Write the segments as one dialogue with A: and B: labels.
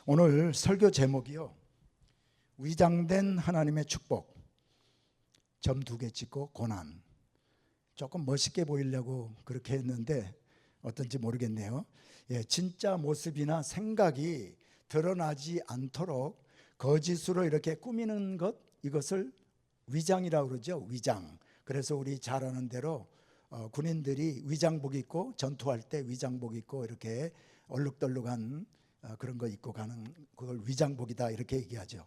A: 오늘 설교 제목이요, 위장된 하나님의 축복, 점 2개 찍고 고난. 조금 멋있게 보이려고 그렇게 했는데 어떤지 모르겠네요. 진짜 모습이나 생각이 드러나지 않도록 거짓으로 이렇게 꾸미는 것, 이것을 위장이라고 그러죠. 위장. 그래서 우리 잘 아는 대로 군인들이 위장복 입고 전투할 때 위장복 입고 이렇게 얼룩덜룩한 그런 거 입고 가는, 그걸 위장복이다 이렇게 얘기하죠.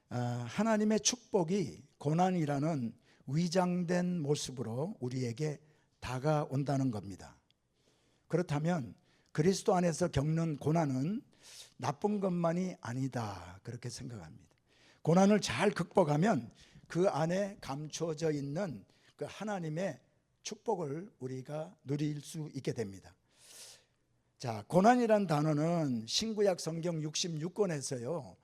A: 하나님의 축복이 고난이라는 위장된 모습으로 우리에게 다가온다는 겁니다. 그렇다면 그리스도 안에서 겪는 고난은 나쁜 것만이 아니다, 그렇게 생각합니다. 고난을 잘 극복하면 그 안에 감춰져 있는 그 하나님의 축복을 우리가 누릴 수 있게 됩니다. 자, 고난이란 단어는 신구약 성경 66권에서요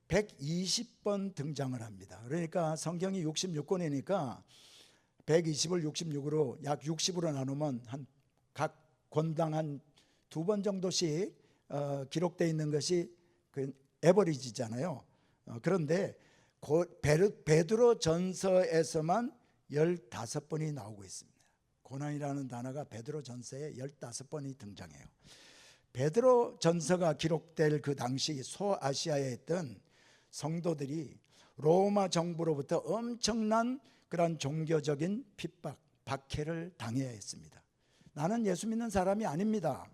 A: 120번 등장을 합니다. 그러니까 성경이 66권이니까 120을 66으로 약 60으로 나누면 한 각 권당 한 2번 정도씩 기록되어 있는 것이 그 에버리지잖아요. 그런데 베드로 전서에서만 15번이 나오고 있습니다. 고난이라는 단어가 베드로 전서에 15번이 등장해요. 베드로 전서가 기록될 그 당시 소아시아에 있던 성도들이 로마 정부로부터 엄청난 그런 종교적인 핍박, 박해를 당해야 했습니다. 나는 예수 믿는 사람이 아닙니다.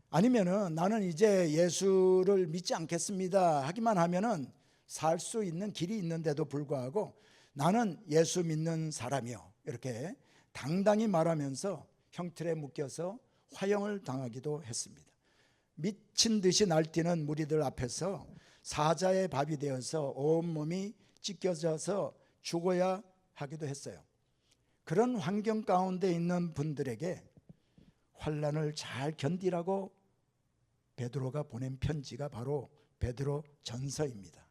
A: 아니면은 나는 이제 예수를 믿지 않겠습니다 하기만 하면은 살 수 있는 길이 있는데도 불구하고 나는 예수 믿는 사람이요, 이렇게 당당히 말하면서 형틀에 묶여서 화형을 당하기도 했습니다. 미친 듯이 날뛰는 무리들 앞에서 사자의 밥이 되어서 온몸이 찢겨져서 죽어야 하기도 했어요. 그런 환경 가운데 있는 분들에게 환난을 잘 견디라고 베드로가 보낸 편지가 바로 베드로 전서입니다.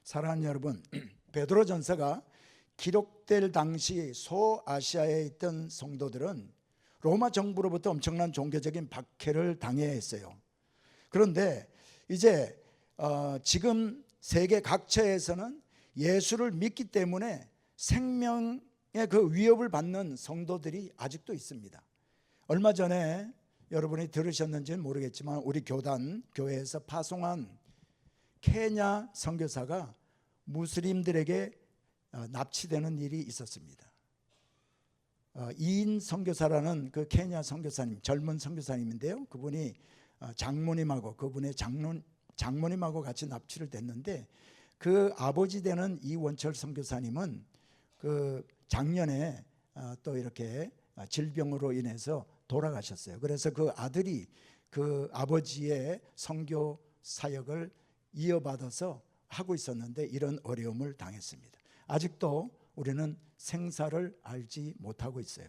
A: 사랑하는 여러분, 베드로 전서가 기록될 당시 소아시아에 있던 성도들은 로마 정부로부터 엄청난 종교적인 박해를 당해야 했어요. 그런데 이제 지금 세계 각처에서는 예수를 믿기 때문에 생명의 그 위협을 받는 성도들이 아직도 있습니다. 얼마 전에 여러분이 들으셨는지는 모르겠지만 우리 교회에서 파송한 케냐 선교사가 무슬림들에게 납치되는 일이 있었습니다. 이인 선교사라는 그 케냐 선교사님, 젊은 선교사님인데요, 그분이 장모님하고 그분의 장모님하고 같이 납치를 됐는데, 그 아버지 되는 이원철 선교사님은 그 작년에 또 이렇게 질병으로 인해서 돌아가셨어요. 그래서 그 아들이 그 아버지의 선교 사역을 이어받아서 하고 있었는데 이런 어려움을 당했습니다. 아직도 우리는 생사를 알지 못하고 있어요.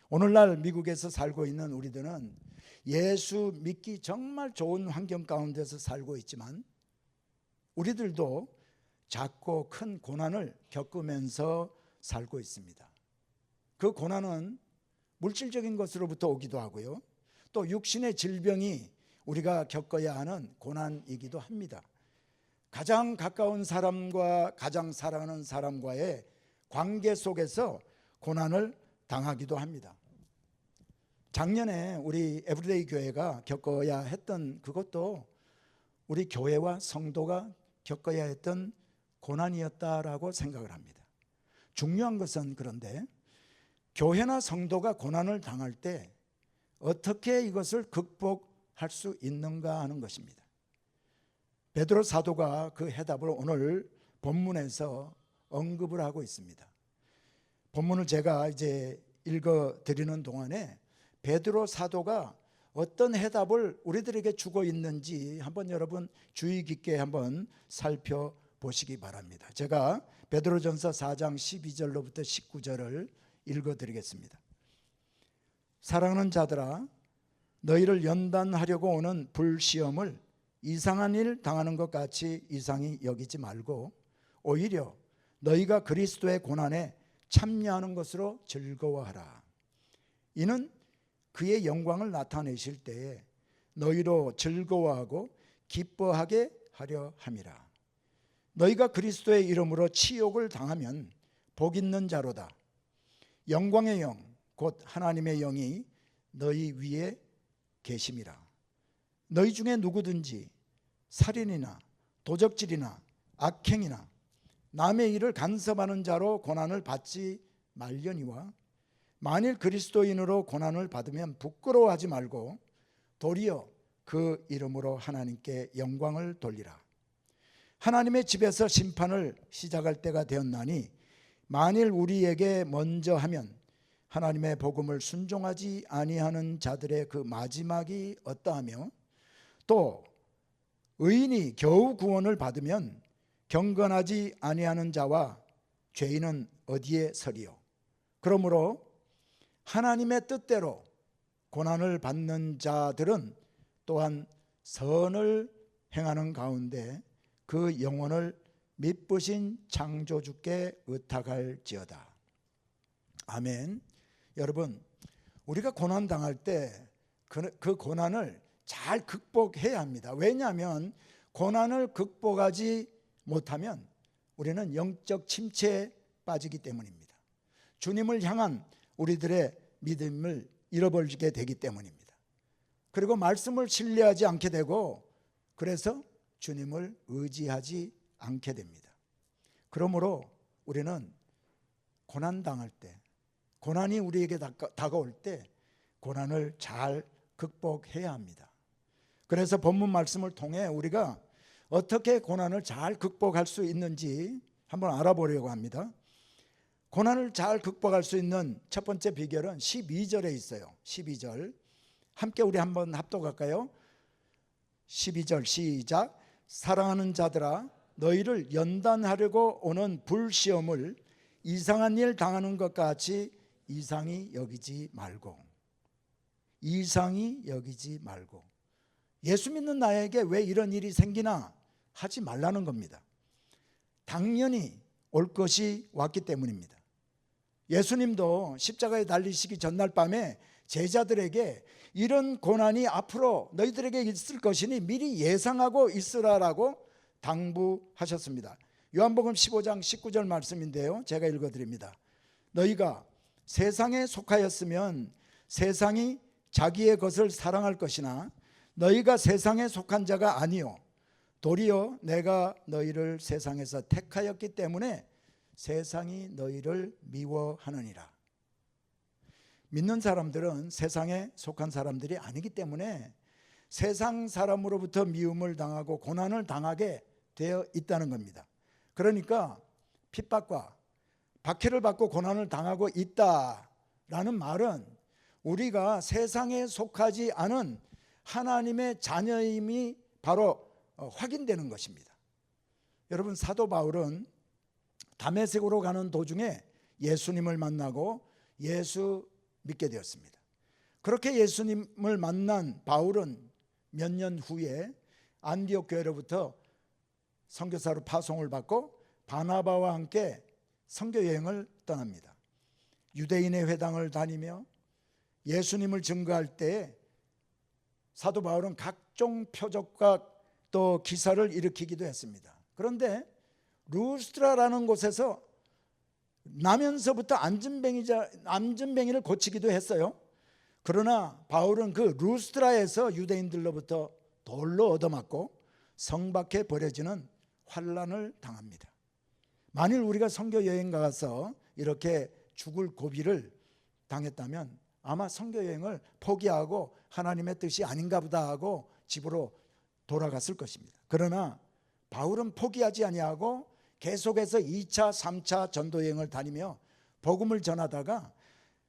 A: 오늘날 미국에서 살고 있는 우리들은 예수 믿기 정말 좋은 환경 가운데서 살고 있지만 우리들도 작고 큰 고난을 겪으면서 살고 있습니다. 그 고난은 물질적인 것으로부터 오기도 하고요, 또 육신의 질병이 우리가 겪어야 하는 고난이기도 합니다. 가장 가까운 사람과 가장 사랑하는 사람과의 관계 속에서 고난을 당하기도 합니다. 작년에 우리 에브리데이 교회가 겪어야 했던 그것도 우리 교회와 성도가 겪어야 했던 고난이었다라고 생각을 합니다. 중요한 것은 그런데 교회나 성도가 고난을 당할 때 어떻게 이것을 극복할 수 있는가 하는 것입니다. 베드로 사도가 그 해답을 오늘 본문에서 언급을 하고 있습니다. 본문을 제가 이제 읽어 드리는 동안에 베드로 사도가 어떤 해답을 우리들에게 주고 있는지 한번 여러분 주의 깊게 한번 살펴보시기 바랍니다. 제가 베드로전서 4장 12절로부터 19절을 읽어 드리겠습니다. 사랑하는 자들아, 너희를 연단하려고 오는 불시험을 이상한 일 당하는 것 같이 이상히 여기지 말고 오히려 너희가 그리스도의 고난에 참여하는 것으로 즐거워하라. 이는 그의 영광을 나타내실 때에 너희로 즐거워하고 기뻐하게 하려 함이라. 너희가 그리스도의 이름으로 치욕을 당하면 복 있는 자로다. 영광의 영 곧 하나님의 영이 너희 위에 계심이라. 너희 중에 누구든지 살인이나 도적질이나 악행이나 남의 일을 간섭하는 자로 고난을 받지 말려니와 만일 그리스도인으로 고난을 받으면 부끄러워하지 말고 도리어 그 이름으로 하나님께 영광을 돌리라. 하나님의 집에서 심판을 시작할 때가 되었나니 만일 우리에게 먼저 하면 하나님의 복음을 순종하지 아니하는 자들의 그 마지막이 어떠하며 또 의인이 겨우 구원을 받으면 경건하지 아니하는 자와 죄인은 어디에 서리요. 그러므로 하나님의 뜻대로 고난을 받는 자들은 또한 선을 행하는 가운데 그 영혼을 미쁘신 창조주께 의탁할지어다. 아멘. 여러분, 우리가 고난 당할 때 그 고난을 잘 극복해야 합니다. 왜냐하면 고난을 극복하지 못하면 우리는 영적 침체에 빠지기 때문입니다. 주님을 향한 우리들의 믿음을 잃어버리게 되기 때문입니다. 그리고 말씀을 신뢰하지 않게 되고 그래서 주님을 의지하지 않게 됩니다. 그러므로 우리는 고난당할 때, 고난이 우리에게 다가올 때 고난을 잘 극복해야 합니다. 그래서 본문 말씀을 통해 우리가 어떻게 고난을 잘 극복할 수 있는지 한번 알아보려고 합니다. 고난을 잘 극복할 수 있는 첫 번째 비결은 12절에 있어요. 12절 함께 우리 한번 합독할까요? 12절 시작. 사랑하는 자들아 너희를 연단하려고 오는 불시험을 이상한 일 당하는 것 같이 이상히 여기지 말고. 이상히 여기지 말고. 예수 믿는 나에게 왜 이런 일이 생기나 하지 말라는 겁니다. 당연히 올 것이 왔기 때문입니다. 예수님도 십자가에 달리시기 전날 밤에 제자들에게 이런 고난이 앞으로 너희들에게 있을 것이니 미리 예상하고 있으라라고 당부하셨습니다. 요한복음 15장 19절 말씀인데요, 제가 읽어드립니다. 너희가 세상에 속하였으면 세상이 자기의 것을 사랑할 것이나 너희가 세상에 속한 자가 아니요 도리어 내가 너희를 세상에서 택하였기 때문에 세상이 너희를 미워하느니라. 믿는 사람들은 세상에 속한 사람들이 아니기 때문에 세상 사람으로부터 미움을 당하고 고난을 당하게 되어 있다는 겁니다. 그러니까 핍박과 박해를 받고 고난을 당하고 있다라는 말은 우리가 세상에 속하지 않은 하나님의 자녀임이 바로 확인되는 것입니다. 여러분, 사도 바울은 다메섹으로 가는 도중에 예수님을 만나고 예수 믿게 되었습니다. 그렇게 예수님을 만난 바울은 몇 년 후에 안디옥 교회로부터 선교사로 파송을 받고 바나바와 함께 선교 여행을 떠납니다. 유대인의 회당을 다니며 예수님을 증거할 때 사도 바울은 각종 표적과 또 기사를 일으키기도 했습니다. 그런데 루스트라라는 곳에서 나면서부터 안전뱅이를 고치기도 했어요. 그러나 바울은 그 루스트라에서 유대인들로부터 돌로 얻어맞고 성밖에 버려지는 환난을 당합니다. 만일 우리가 선교 여행 가서 이렇게 죽을 고비를 당했다면 아마 선교 여행을 포기하고 하나님의 뜻이 아닌가 보다 하고 집으로 돌아갔을 것입니다. 그러나 바울은 포기하지 아니하고 계속해서 2차, 3차 전도 여행을 다니며 복음을 전하다가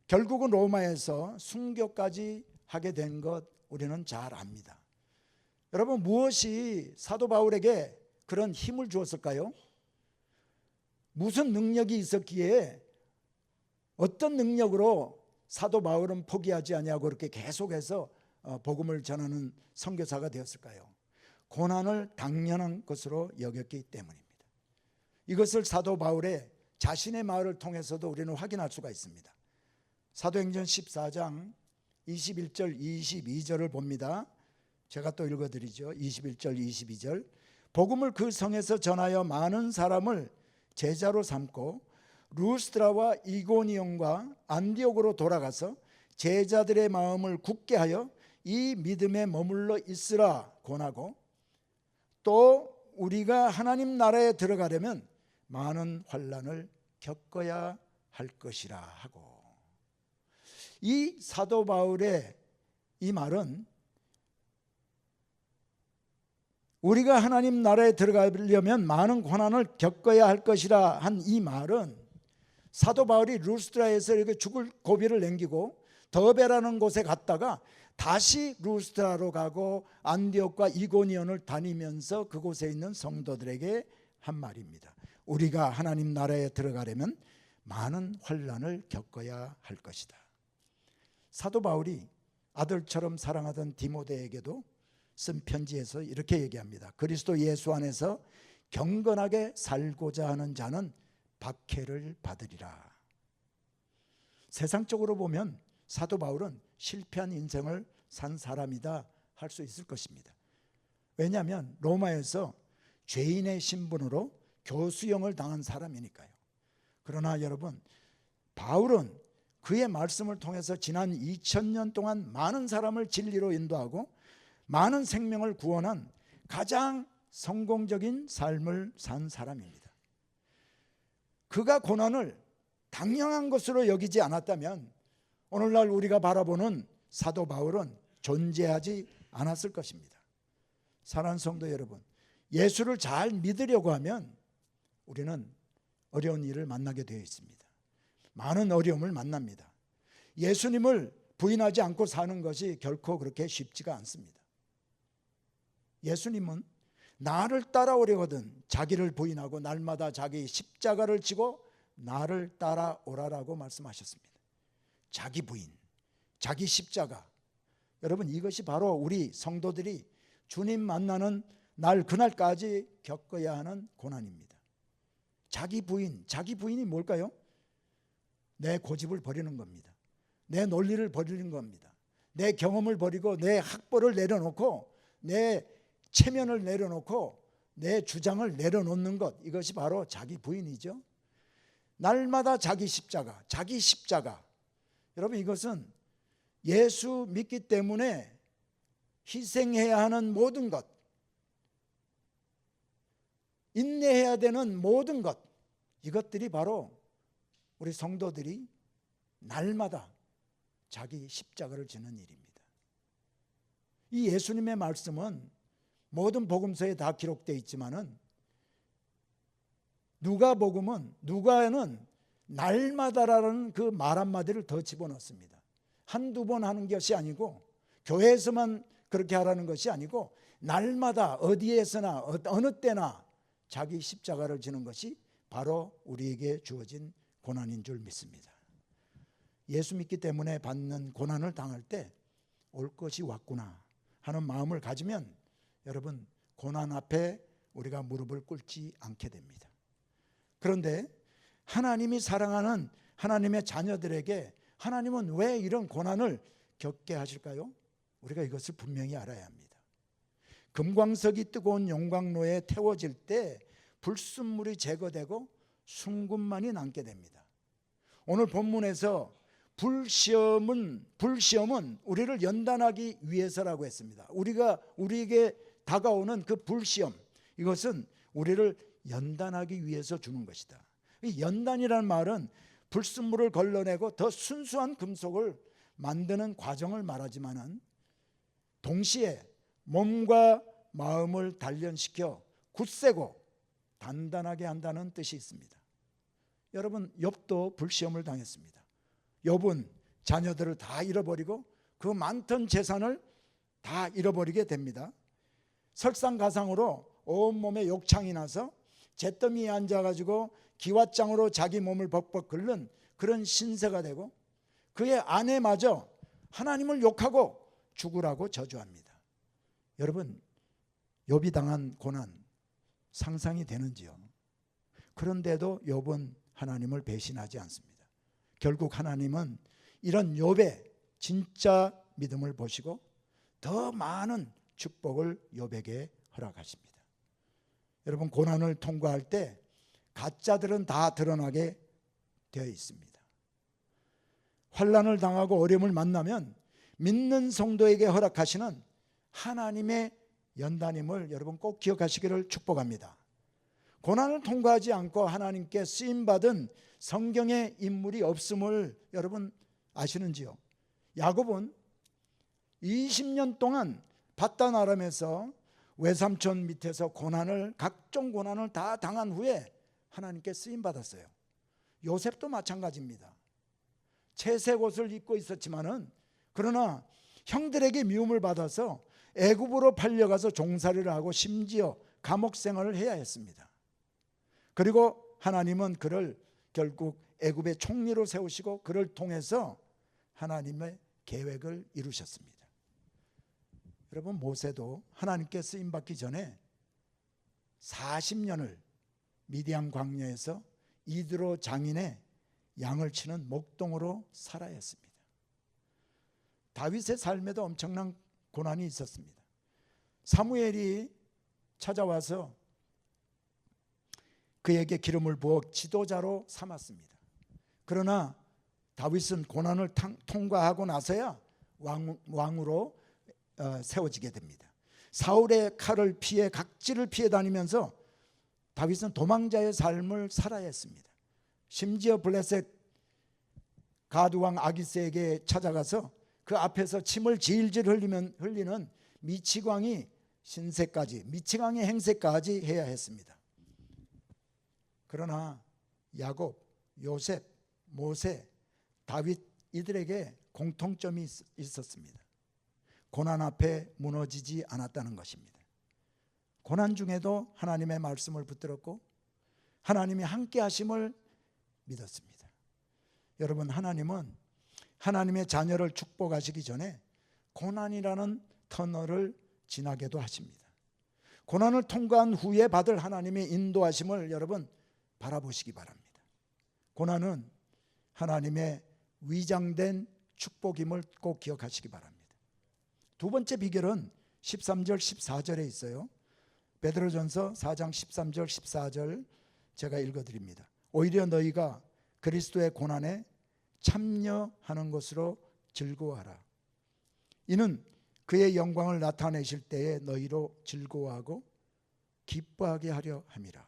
A: 결국은 로마에서 순교까지 하게 된 것 우리는 잘 압니다. 여러분, 무엇이 사도 바울에게 그런 힘을 주었을까요? 무슨 능력이 있었기에 어떤 능력으로 사도 바울은 포기하지 아니하고 그렇게 계속해서 복음을 전하는 선교사가 되었을까요? 고난을 당연한 것으로 여겼기 때문입니다. 이것을 사도 바울의 자신의 말을 통해서도 우리는 확인할 수가 있습니다. 사도행전 14장 21절 22절을 봅니다. 제가 또 읽어드리죠. 21절 22절. 복음을 그 성에서 전하여 많은 사람을 제자로 삼고 루스드라와 이고니온과 안디옥으로 돌아가서 제자들의 마음을 굳게 하여 이 믿음에 머물러 있으라 권하고, 또 우리가 하나님 나라에 들어가려면 많은 환난을 겪어야 할 것이라 하고, 이 사도 바울의 이 말은 우리가 하나님 나라에 들어가려면 많은 고난을 겪어야 할 것이라 한 이 말은 사도 바울이 루스드라에서 이렇게 죽을 고비를 남기고 더베라는 곳에 갔다가 다시 루스드라로 가고 안디옥과 이고니온을 다니면서 그곳에 있는 성도들에게 한 말입니다. 우리가 하나님 나라에 들어가려면 많은 환난을 겪어야 할 것이다. 사도 바울이 아들처럼 사랑하던 디모데에게도 쓴 편지에서 이렇게 얘기합니다. 그리스도 예수 안에서 경건하게 살고자 하는 자는 박해를 받으리라. 세상적으로 보면 사도 바울은 실패한 인생을 산 사람이다 할 수 있을 것입니다. 왜냐하면 로마에서 죄인의 신분으로 교수형을 당한 사람이니까요. 그러나 여러분, 바울은 그의 말씀을 통해서 지난 2000년 동안 많은 사람을 진리로 인도하고 많은 생명을 구원한 가장 성공적인 삶을 산 사람입니다. 그가 고난을 당연한 것으로 여기지 않았다면 오늘날 우리가 바라보는 사도 바울은 존재하지 않았을 것입니다. 사랑하는 성도 여러분, 예수를 잘 믿으려고 하면 우리는 어려운 일을 만나게 되어 있습니다. 많은 어려움을 만납니다. 예수님을 부인하지 않고 사는 것이 결코 그렇게 쉽지가 않습니다. 예수님은 나를 따라오려거든 자기를 부인하고 날마다 자기 십자가를 지고 나를 따라오라라고 말씀하셨습니다. 자기 부인, 자기 십자가. 여러분, 이것이 바로 우리 성도들이 주님 만나는 날 그날까지 겪어야 하는 고난입니다. 자기 부인, 자기 부인이 뭘까요? 내 고집을 버리는 겁니다. 내 논리를 버리는 겁니다. 내 경험을 버리고 내 학벌을 내려놓고 내 체면을 내려놓고 내 주장을 내려놓는 것, 이것이 바로 자기 부인이죠. 날마다 자기 십자가, 자기 십자가. 여러분, 이것은 예수 믿기 때문에 희생해야 하는 모든 것, 인내해야 되는 모든 것, 이것들이 바로 우리 성도들이 날마다 자기 십자가를 지는 일입니다. 이 예수님의 말씀은 모든 복음서에 다 기록되어 있지만은 누가는 날마다라는 그 말 한마디를 더 집어넣습니다. 한두 번 하는 것이 아니고 교회에서만 그렇게 하라는 것이 아니고 날마다 어디에서나 어느 때나 자기 십자가를 지는 것이 바로 우리에게 주어진 고난인 줄 믿습니다. 예수 믿기 때문에 받는 고난을 당할 때 올 것이 왔구나 하는 마음을 가지면 여러분, 고난 앞에 우리가 무릎을 꿇지 않게 됩니다. 그런데 하나님이 사랑하는 하나님의 자녀들에게 하나님은 왜 이런 고난을 겪게 하실까요? 우리가 이것을 분명히 알아야 합니다. 금광석이 뜨거운 용광로에 태워질 때 불순물이 제거되고 순금만이 남게 됩니다. 오늘 본문에서 불시험은 우리를 연단하기 위해서라고 했습니다. 우리에게 다가오는 그 불시험, 이것은 우리를 연단하기 위해서 주는 것이다. 이 연단이라는 말은 불순물을 걸러내고 더 순수한 금속을 만드는 과정을 말하지만은 동시에 몸과 마음을 단련시켜 굳세고 단단하게 한다는 뜻이 있습니다. 여러분, 욥도 불시험을 당했습니다. 욥은 자녀들을 다 잃어버리고 그 많던 재산을 다 잃어버리게 됩니다. 설상가상으로 온몸에 욕창이 나서 잿더미에 앉아가지고 기왓장으로 자기 몸을 벅벅 긁는 그런 신세가 되고 그의 아내마저 하나님을 욕하고 죽으라고 저주합니다. 여러분, 욥이 당한 고난 상상이 되는지요? 그런데도 욥은 하나님을 배신하지 않습니다. 결국 하나님은 이런 욥의 진짜 믿음을 보시고 더 많은 축복을 욥에게 허락하십니다. 여러분, 고난을 통과할 때 가짜들은 다 드러나게 되어 있습니다. 환난을 당하고 어려움을 만나면 믿는 성도에게 허락하시는 하나님의 연단임을 여러분 꼭 기억하시기를 축복합니다. 고난을 통과하지 않고 하나님께 쓰임받은 성경의 인물이 없음을 여러분 아시는지요? 야곱은 20년 동안 바단 아람에서 외삼촌 밑에서 각종 고난을 다 당한 후에 하나님께 쓰임받았어요. 요셉도 마찬가지입니다. 채색 옷을 입고 있었지만은 그러나 형들에게 미움을 받아서 애굽으로 팔려가서 종살이를 하고 심지어 감옥 생활을 해야 했습니다. 그리고 하나님은 그를 결국 애굽의 총리로 세우시고 그를 통해서 하나님의 계획을 이루셨습니다. 여러분, 모세도 하나님께 쓰임받기 전에 40년을 미디안 광야에서 이드로 장인의 양을 치는 목동으로 살아야 했습니다. 다윗의 삶에도 엄청난 고난이 있었습니다. 사무엘이 찾아와서 그에게 기름을 부어 지도자로 삼았습니다. 그러나 다윗은 고난을 통과하고 나서야 왕으로 세워지게 됩니다. 사울의 칼을 피해 각지를 피해 다니면서 다윗은 도망자의 삶을 살아야 했습니다. 심지어 블레셋 가드왕 아기스에게 찾아가서 그 앞에서 침을 질질 흘리는 미치광이 행세까지 해야 했습니다. 그러나 야곱, 요셉, 모세, 다윗 이들에게 공통점이 있었습니다. 고난 앞에 무너지지 않았다는 것입니다. 고난 중에도 하나님의 말씀을 붙들었고 하나님이 함께 하심을 믿었습니다. 여러분, 하나님은 하나님의 자녀를 축복하시기 전에 고난이라는 터널을 지나게도 하십니다. 고난을 통과한 후에 받을 하나님의 인도하심을 여러분 바라보시기 바랍니다. 고난은 하나님의 위장된 축복임을 꼭 기억하시기 바랍니다. 두 번째 비결은 13절 14절에 있어요. 베드로전서 4장 13절 14절 제가 읽어드립니다. 오히려 너희가 그리스도의 고난에 참여하는 것으로 즐거워하라. 이는 그의 영광을 나타내실 때에 너희로 즐거워하고 기뻐하게 하려 함이라.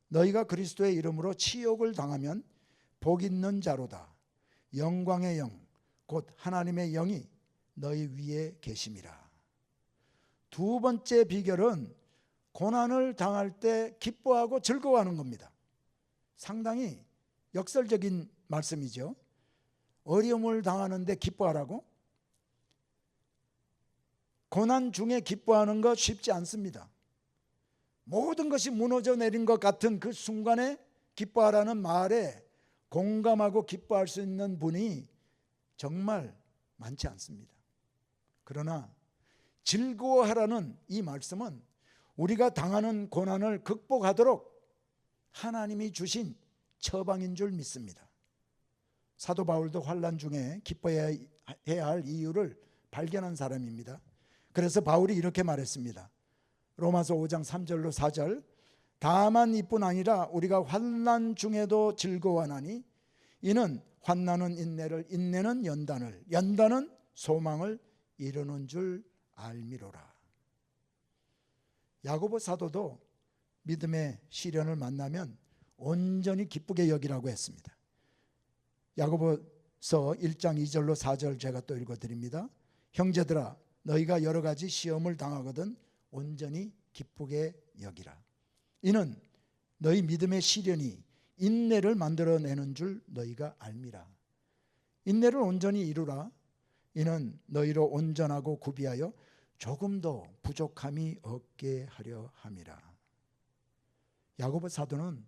A: 너희가 그리스도의 이름으로 치욕을 당하면 복 있는 자로다. 영광의 영 곧 하나님의 영이 너희 위에 계심이라. 두 번째 비결은 고난을 당할 때 기뻐하고 즐거워하는 겁니다. 상당히 역설적인 말씀이죠. 어려움을 당하는데 기뻐하라고? 고난 중에 기뻐하는 것 쉽지 않습니다. 모든 것이 무너져 내린 것 같은 그 순간에 기뻐하라는 말에 공감하고 기뻐할 수 있는 분이 정말 많지 않습니다. 그러나 즐거워하라는 이 말씀은 우리가 당하는 고난을 극복하도록 하나님이 주신 처방인 줄 믿습니다. 사도 바울도 환난 중에 기뻐해야 할 이유를 발견한 사람입니다. 그래서 바울이 이렇게 말했습니다. 로마서 5장 3절로 4절. 다만 이뿐 아니라 우리가 환난 중에도 즐거워하나니 이는 환난은 인내를, 인내는 연단을, 연단은 소망을 이루는 줄 알미로라. 야고보 사도도 믿음의 시련을 만나면 온전히 기쁘게 여기라고 했습니다. 야고보서 1장 2절로 4절 제가 또 읽어드립니다. 형제들아, 너희가 여러 가지 시험을 당하거든 온전히 기쁘게 여기라. 이는 너희 믿음의 시련이 인내를 만들어내는 줄 너희가 알미라. 인내를 온전히 이루라. 이는 너희로 온전하고 구비하여 조금도 부족함이 없게 하려 함이라. 야고보 사도는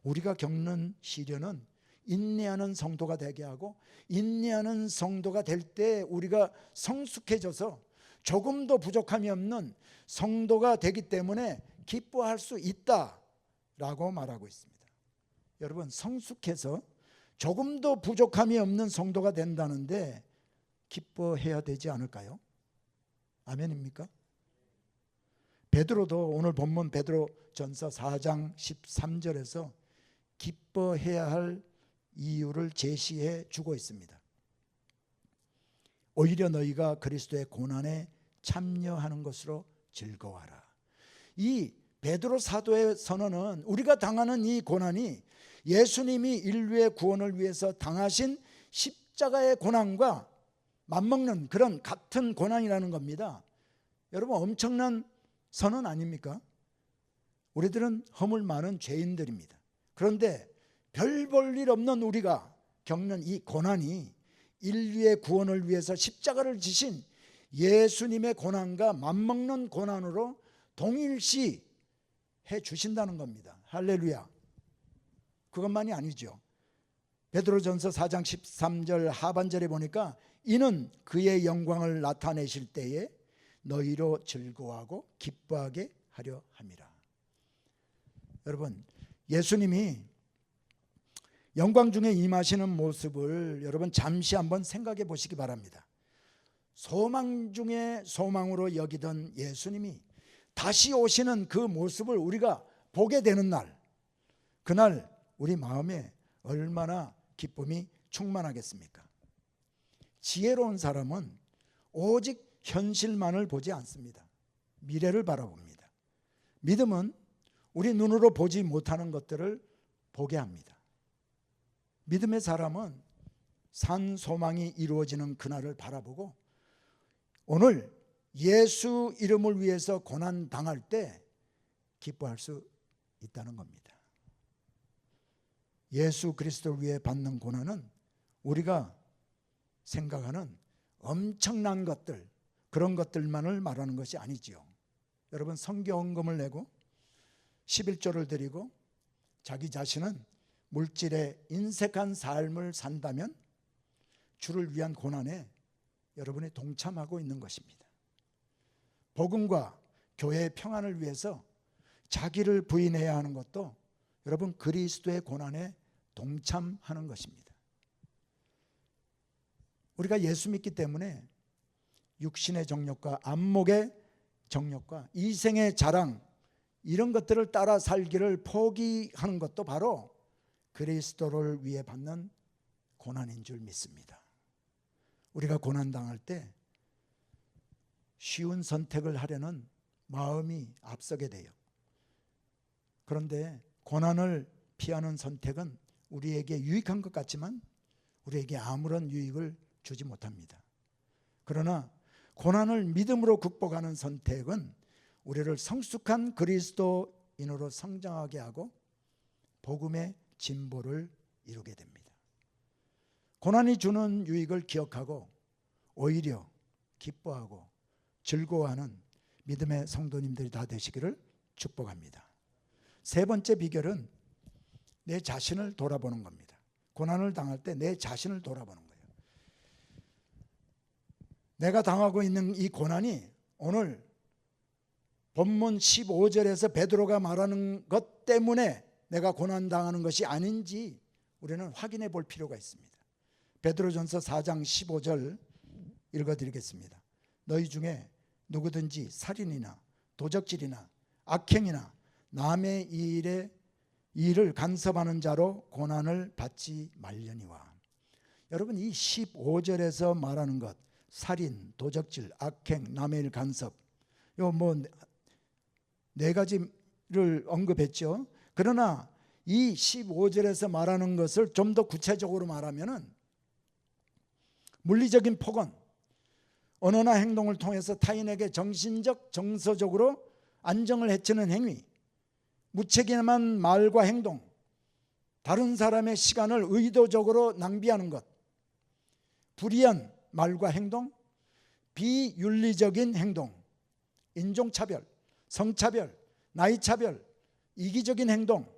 A: 우리가 겪는 시련은 인내하는 성도가 되게 하고, 인내하는 성도가 될 때 우리가 성숙해져서 조금도 부족함이 없는 성도가 되기 때문에 기뻐할 수 있다라고 말하고 있습니다. 여러분, 성숙해서 조금도 부족함이 없는 성도가 된다는데 기뻐해야 되지 않을까요? 아멘입니까? 베드로도 오늘 본문 베드로전서 4장 13절에서 기뻐해야 할 이유를 제시해 주고 있습니다. 오히려 너희가 그리스도의 고난에 참여하는 것으로 즐거워하라. 이 베드로 사도의 선언은 우리가 당하는 이 고난이 예수님이 인류의 구원을 위해서 당하신 십자가의 고난과 맞먹는 그런 같은 고난이라는 겁니다. 여러분, 엄청난 선언 아닙니까? 우리들은 허물 많은 죄인들입니다. 그런데 별 볼 일 없는 우리가 겪는 이 고난이 인류의 구원을 위해서 십자가를 지신 예수님의 고난과 맞먹는 고난으로 동일시 해 주신다는 겁니다. 할렐루야. 그것만이 아니죠. 베드로전서 4장 13절 하반절에 보니까 이는 그의 영광을 나타내실 때에 너희로 즐거워하고 기뻐하게 하려 함이라. 여러분, 예수님이 영광 중에 임하시는 모습을 여러분 잠시 한번 생각해 보시기 바랍니다. 소망 중에 소망으로 여기던 예수님이 다시 오시는 그 모습을 우리가 보게 되는 날, 그날 우리 마음에 얼마나 기쁨이 충만하겠습니까? 지혜로운 사람은 오직 현실만을 보지 않습니다. 미래를 바라봅니다. 믿음은 우리 눈으로 보지 못하는 것들을 보게 합니다. 믿음의 사람은 산 소망이 이루어지는 그날을 바라보고 오늘 예수 이름을 위해서 고난 당할 때 기뻐할 수 있다는 겁니다. 예수 그리스도를 위해 받는 고난은 우리가 생각하는 엄청난 것들, 그런 것들만을 말하는 것이 아니지요. 여러분, 성경헌금을 내고 11조를 드리고 자기 자신은 물질에 인색한 삶을 산다면 주를 위한 고난에 여러분이 동참하고 있는 것입니다. 복음과 교회의 평안을 위해서 자기를 부인해야 하는 것도 여러분 그리스도의 고난에 동참하는 것입니다. 우리가 예수 믿기 때문에 육신의 정욕과 안목의 정욕과 이생의 자랑, 이런 것들을 따라 살기를 포기하는 것도 바로 그리스도를 위해 받는 고난인 줄 믿습니다. 우리가 고난당할 때 쉬운 선택을 하려는 마음이 앞서게 돼요. 그런데 고난을 피하는 선택은 우리에게 유익한 것 같지만 우리에게 아무런 유익을 주지 못합니다. 그러나 고난을 믿음으로 극복하는 선택은 우리를 성숙한 그리스도인으로 성장하게 하고 복음의 진보를 이루게 됩니다. 고난이 주는 유익을 기억하고 오히려 기뻐하고 즐거워하는 믿음의 성도님들이 다 되시기를 축복합니다. 세 번째 비결은 내 자신을 돌아보는 겁니다. 고난을 당할 때 내 자신을 돌아보는 거예요. 내가 당하고 있는 이 고난이 오늘 본문 15절에서 베드로가 말하는 것 때문에 내가 고난당하는 것이 아닌지 우리는 확인해 볼 필요가 있습니다. 베드로전서 4장 15절 읽어드리겠습니다. 너희 중에 누구든지 살인이나 도적질이나 악행이나 남의 일을 간섭하는 자로 고난을 받지 말려니와. 여러분, 이 15절에서 말하는 것, 살인, 도적질, 악행, 남의 일 간섭, 요 네 가지를 언급했죠. 그러나 이 15절에서 말하는 것을 좀 더 구체적으로 말하면은 물리적인 폭언, 언어나 행동을 통해서 타인에게 정신적, 정서적으로 안정을 해치는 행위, 무책임한 말과 행동, 다른 사람의 시간을 의도적으로 낭비하는 것, 불의한 말과 행동, 비윤리적인 행동, 인종차별, 성차별, 나이차별, 이기적인 행동,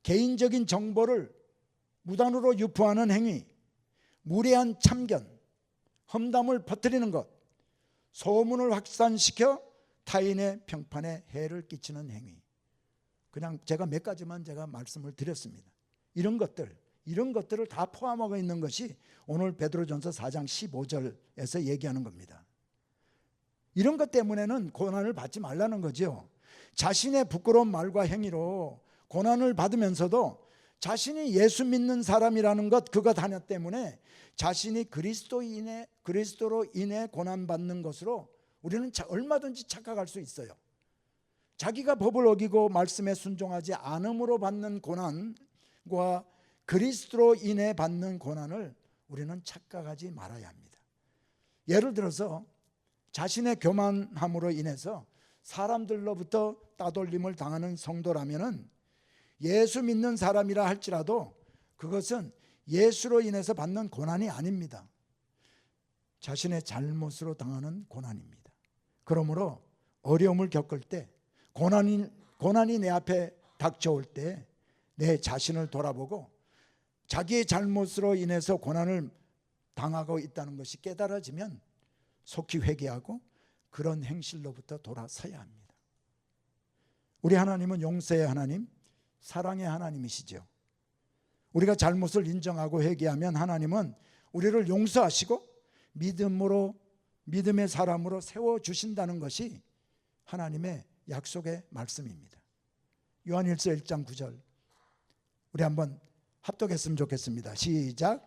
A: 개인적인 정보를 무단으로 유포하는 행위, 무례한 참견, 험담을 퍼뜨리는 것, 소문을 확산시켜 타인의 평판에 해를 끼치는 행위. 그냥 제가 몇 가지만 제가 말씀을 드렸습니다. 이런 것들을 다 포함하고 있는 것이 오늘 베드로전서 4장 15절에서 얘기하는 겁니다. 이런 것 때문에는 고난을 받지 말라는 거죠. 자신의 부끄러운 말과 행위로 고난을 받으면서도 자신이 예수 믿는 사람이라는 것, 그것 하나 때문에 자신이 그리스도로 인해 고난받는 것으로 우리는 얼마든지 착각할 수 있어요. 자기가 법을 어기고 말씀에 순종하지 않음으로 받는 고난과 그리스도로 인해 받는 고난을 우리는 착각하지 말아야 합니다. 예를 들어서 자신의 교만함으로 인해서 사람들로부터 따돌림을 당하는 성도라면은 예수 믿는 사람이라 할지라도 그것은 예수로 인해서 받는 고난이 아닙니다. 자신의 잘못으로 당하는 고난입니다. 그러므로 어려움을 겪을 때, 고난이 내 앞에 닥쳐올 때 내 자신을 돌아보고 자기의 잘못으로 인해서 고난을 당하고 있다는 것이 깨달아지면 속히 회개하고 그런 행실로부터 돌아서야 합니다. 우리 하나님은 용서의 하나님, 사랑의 하나님이시죠. 우리가 잘못을 인정하고 회개하면 하나님은 우리를 용서하시고 믿음의 사람으로 세워주신다는 것이 하나님의 약속의 말씀입니다. 요한일서 1장 9절 우리 한번 합독했으면 좋겠습니다. 시작.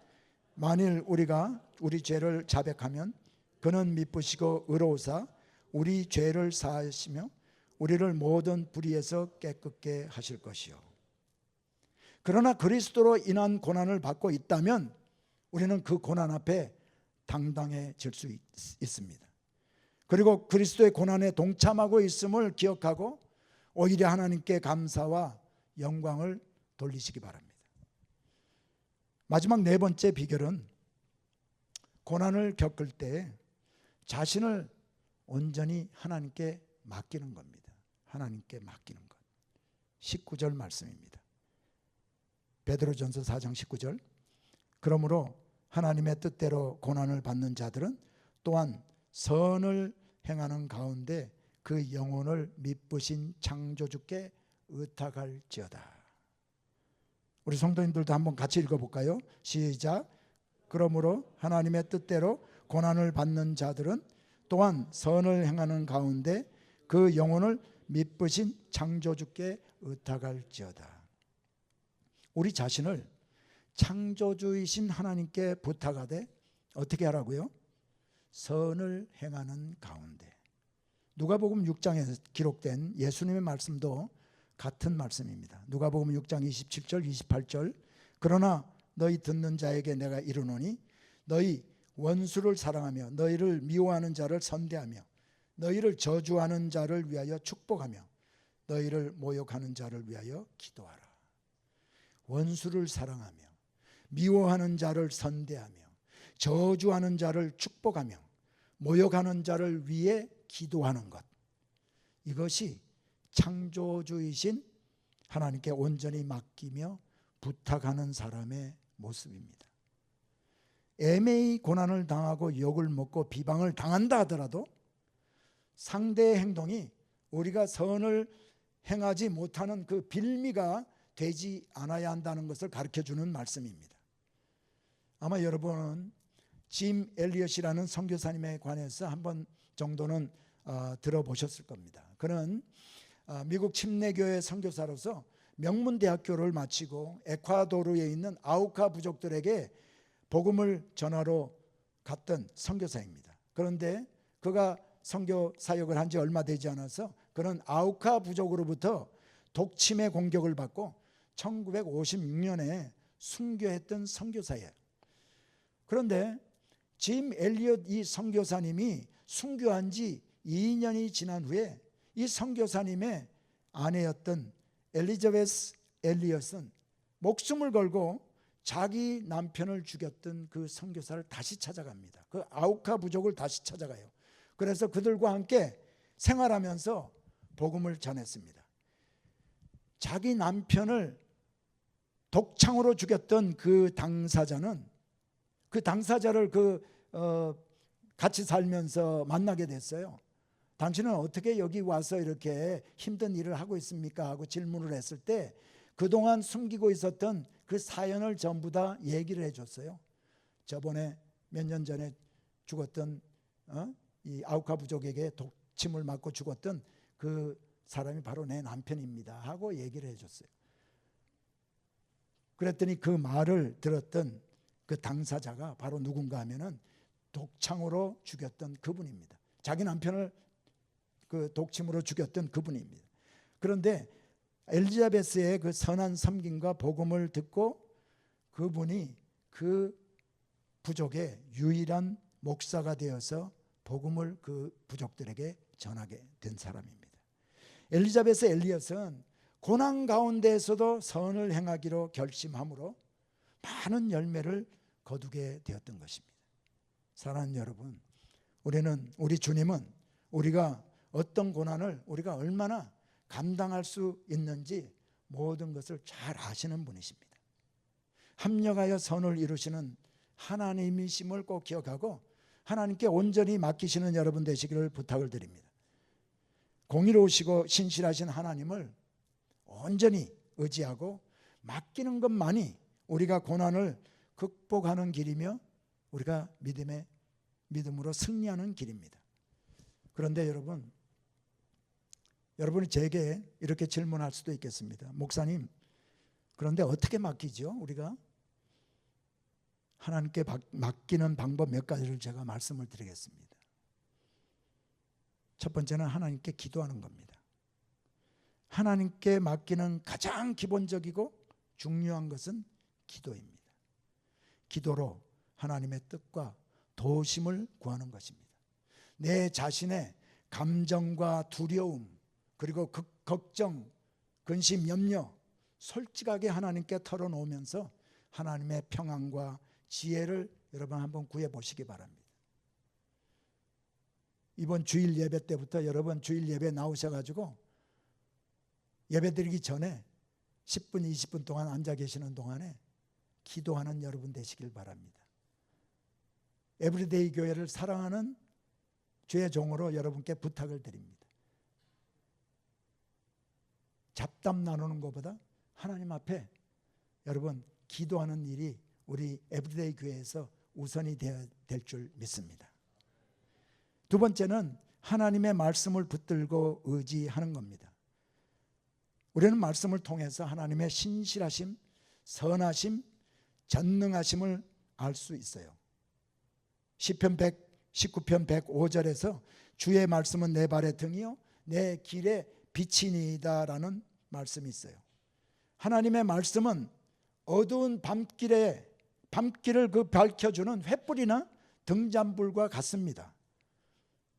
A: 만일 우리가 우리 죄를 자백하면 그는 미쁘시고 의로우사 우리 죄를 사하시며 우리를 모든 불의에서 깨끗게 하실 것이요. 그러나 그리스도로 인한 고난을 받고 있다면 우리는 그 고난 앞에 당당해질 수 있습니다. 그리고 그리스도의 고난에 동참하고 있음을 기억하고 오히려 하나님께 감사와 영광을 돌리시기 바랍니다. 마지막 네 번째 비결은 고난을 겪을 때 자신을 온전히 하나님께 맡기는 겁니다. 하나님께 맡기는 것. 19절 말씀입니다. 베드로전서 4장 19절. 그러므로 하나님의 뜻대로 고난을 받는 자들은 또한 선을 행하는 가운데 그 영혼을 미쁘신 창조주께 의탁할지어다. 우리 성도님들도 한번 같이 읽어볼까요? 시작. 그러므로 하나님의 뜻대로 고난을 받는 자들은 또한 선을 행하는 가운데 그 영혼을 미쁘신 창조주께 의탁할지어다. 우리 자신을 창조주이신 하나님께 부탁하되 어떻게 하라고요? 선을 행하는 가운데. 누가복음 6장에 기록된 예수님의 말씀도 같은 말씀입니다. 누가복음 6장 27절 28절. 그러나 너희 듣는 자에게 내가 이르노니 너희 원수를 사랑하며 너희를 미워하는 자를 선대하며 너희를 저주하는 자를 위하여 축복하며 너희를 모욕하는 자를 위하여 기도하라. 원수를 사랑하며 미워하는 자를 선대하며 저주하는 자를 축복하며 모욕하는 자를 위해 기도하는 것, 이것이 창조주이신 하나님께 온전히 맡기며 부탁하는 사람의 모습입니다. 애매히 고난을 당하고 욕을 먹고 비방을 당한다 하더라도 상대의 행동이 우리가 선을 행하지 못하는 그 빌미가 되지 않아야 한다는 것을 가르쳐주는 말씀입니다. 아마 여러분은 짐 엘리엇이라는 선교사님에 관해서 한 번 정도는 들어보셨을 겁니다. 그는 미국 침례교회 선교사로서 명문대학교를 마치고 에콰도르에 있는 아우카 부족들에게 복음을 전하러 갔던 선교사입니다. 그런데 그가 선교 사역을 한 지 얼마 되지 않아서 그는 아우카 부족으로부터 독침의 공격을 받고 1956년에 순교했던 선교사예요. 그런데 짐 엘리엇 이 선교사님이 순교한 지 2년이 지난 후에 이 선교사님의 아내였던 엘리자베스 엘리엇은 목숨을 걸고 자기 남편을 죽였던 그 선교사를 다시 찾아갑니다. 그 아우카 부족을 다시 찾아가요. 그래서 그들과 함께 생활하면서 복음을 전했습니다. 자기 남편을 독창으로 죽였던 그 당사자는 그 당사자를 같이 살면서 만나게 됐어요. 당신은 어떻게 여기 와서 이렇게 힘든 일을 하고 있습니까? 하고 질문을 했을 때 그동안 숨기고 있었던 그 사연을 전부 다 얘기를 해줬어요. 저번에 몇 년 전에 죽었던 이 아우카 부족에게 독침을 맞고 죽었던 그 사람이 바로 내 남편입니다 하고 얘기를 해줬어요. 그랬더니 그 말을 들었던 그 당사자가 바로 누군가 하면은 독창으로 죽였던 그분입니다. 자기 남편을 그 독침으로 죽였던 그분입니다. 그런데 엘리자베스의 그 선한 섬김과 복음을 듣고 그분이 그 부족의 유일한 목사가 되어서 복음을 그 부족들에게 전하게 된 사람입니다. 엘리자베스 엘리엇은 고난 가운데에서도 선을 행하기로 결심함으로 많은 열매를 거두게 되었던 것입니다. 사랑하는 여러분, 우리 주님은 우리가 어떤 고난을 우리가 얼마나 감당할 수 있는지 모든 것을 잘 아시는 분이십니다. 합력하여 선을 이루시는 하나님이심을 꼭 기억하고 하나님께 온전히 맡기시는 여러분 되시기를 부탁을 드립니다. 공의로우시고 신실하신 하나님을 온전히 의지하고 맡기는 것만이 우리가 고난을 극복하는 길이며 우리가 믿음으로 승리하는 길입니다. 그런데 여러분이 제게 이렇게 질문할 수도 있겠습니다. 목사님, 그런데 어떻게 맡기죠? 우리가 하나님께 맡기는 방법 몇 가지를 제가 말씀을 드리겠습니다. 첫 번째는 하나님께 기도하는 겁니다. 하나님께 맡기는 가장 기본적이고 중요한 것은 기도입니다. 기도로 하나님의 뜻과 도우심을 구하는 것입니다. 내 자신의 감정과 두려움 그리고 걱정, 근심, 염려 솔직하게 하나님께 털어놓으면서 하나님의 평안과 지혜를 여러분 한번 구해보시기 바랍니다. 이번 주일 예배 때부터 여러분 주일 예배 나오셔가지고 예배드리기 전에 10분, 20분 동안 앉아 계시는 동안에 기도하는 여러분 되시길 바랍니다. 에브리데이 교회를 사랑하는 주의 종으로 여러분께 부탁을 드립니다. 잡담 나누는 것보다 하나님 앞에 여러분 기도하는 일이 우리 에브리데이 교회에서 우선이 되어야 될 줄 믿습니다. 두 번째는 하나님의 말씀을 붙들고 의지하는 겁니다. 우리는 말씀을 통해서 하나님의 신실하심, 선하심, 전능하심을 알 수 있어요. 시편 119편 105절에서 주의 말씀은 내 발의 등이요 내 길의 빛이니이다라는 말씀이 있어요. 하나님의 말씀은 어두운 밤길을 밝혀주는 횃불이나 등잔불과 같습니다.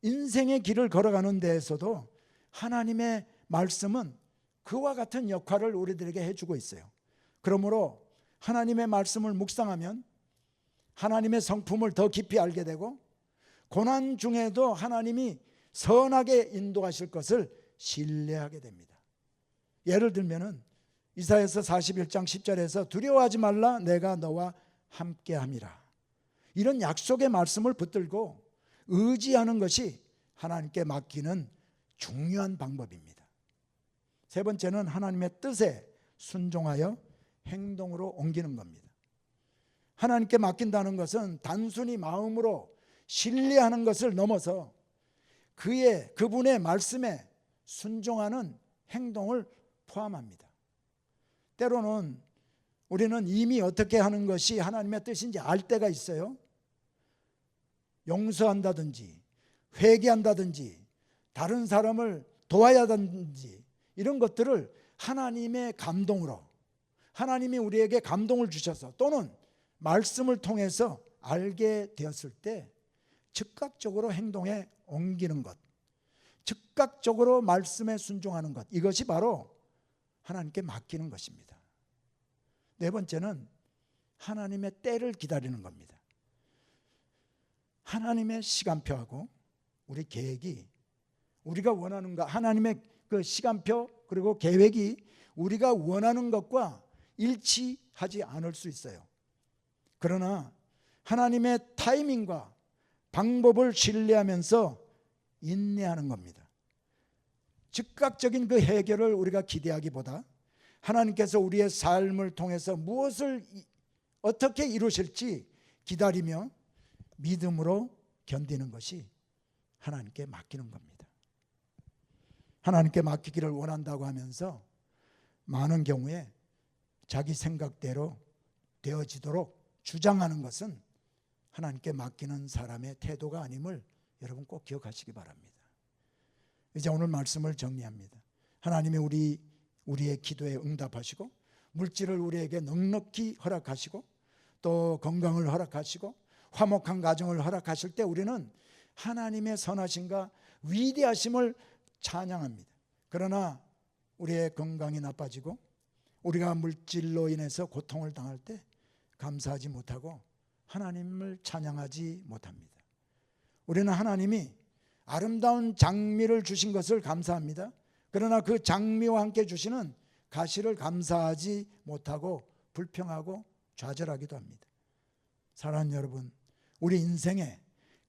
A: 인생의 길을 걸어가는 데에서도 하나님의 말씀은 그와 같은 역할을 우리들에게 해주고 있어요. 그러므로 하나님의 말씀을 묵상하면 하나님의 성품을 더 깊이 알게 되고 고난 중에도 하나님이 선하게 인도하실 것을 신뢰하게 됩니다. 예를 들면은 이사야서 41장 10절에서 두려워하지 말라 내가 너와 함께함이라. 이런 약속의 말씀을 붙들고 의지하는 것이 하나님께 맡기는 중요한 방법입니다. 세 번째는 하나님의 뜻에 순종하여 행동으로 옮기는 겁니다. 하나님께 맡긴다는 것은 단순히 마음으로 신뢰하는 것을 넘어서 그분의 말씀에 순종하는 행동을 포함합니다. 때로는 우리는 이미 어떻게 하는 것이 하나님의 뜻인지 알 때가 있어요. 용서한다든지 회개한다든지 다른 사람을 도와야 한다든지 이런 것들을 하나님의 감동으로 하나님이 우리에게 감동을 주셔서 또는 말씀을 통해서 알게 되었을 때 즉각적으로 행동에 옮기는 것, 즉각적으로 말씀에 순종하는 것, 이것이 바로 하나님께 맡기는 것입니다. 네 번째는 하나님의 때를 기다리는 겁니다. 하나님의 시간표하고 우리 계획이 우리가 원하는 것, 하나님의 그 시간표 그리고 계획이 우리가 원하는 것과 일치하지 않을 수 있어요. 그러나 하나님의 타이밍과 방법을 신뢰하면서 인내하는 겁니다. 즉각적인 그 해결을 우리가 기대하기보다 하나님께서 우리의 삶을 통해서 무엇을 어떻게 이루실지 기다리며 믿음으로 견디는 것이 하나님께 맡기는 겁니다. 하나님께 맡기기를 원한다고 하면서 많은 경우에 자기 생각대로 되어지도록 주장하는 것은 하나님께 맡기는 사람의 태도가 아님을 여러분 꼭 기억하시기 바랍니다. 이제 오늘 말씀을 정리합니다. 하나님이 우리의 기도에 응답하시고 물질을 우리에게 넉넉히 허락하시고 또 건강을 허락하시고 화목한 가정을 허락하실 때 우리는 하나님의 선하심과 위대하심을 찬양합니다. 그러나 우리의 건강이 나빠지고 우리가 물질로 인해서 고통을 당할 때 감사하지 못하고 하나님을 찬양하지 못합니다. 우리는 하나님이 아름다운 장미를 주신 것을 감사합니다. 그러나 그 장미와 함께 주시는 가시를 감사하지 못하고 불평하고 좌절하기도 합니다. 사랑하는 여러분, 우리 인생에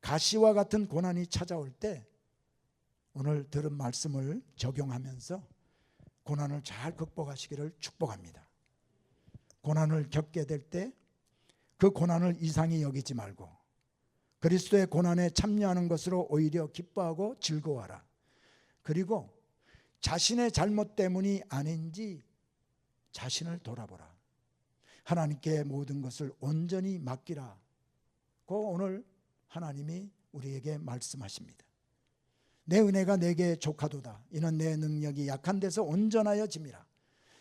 A: 가시와 같은 고난이 찾아올 때 오늘 들은 말씀을 적용하면서 고난을 잘 극복하시기를 축복합니다. 고난을 겪게 될 때 그 고난을 이상히 여기지 말고 그리스도의 고난에 참여하는 것으로 오히려 기뻐하고 즐거워하라. 그리고 자신의 잘못 때문이 아닌지 자신을 돌아보라. 하나님께 모든 것을 온전히 맡기라고 오늘 하나님이 우리에게 말씀하십니다. 내 은혜가 내게 족하도다. 이는 내 능력이 약한 데서 온전하여 짐이라.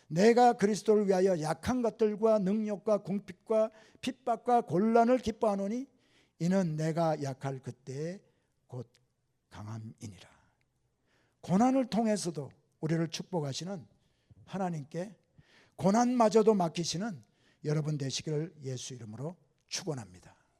A: 내가 그리스도를 위하여 약한 것들과 능력과 궁핍과 핍박과 곤란을 기뻐하노니 이는 내가 약할 그때에 곧 강함이니라. 고난을 통해서도 우리를 축복하시는 하나님께 고난마저도 맡기시는 여러분 되시기를 예수 이름으로 축원합니다.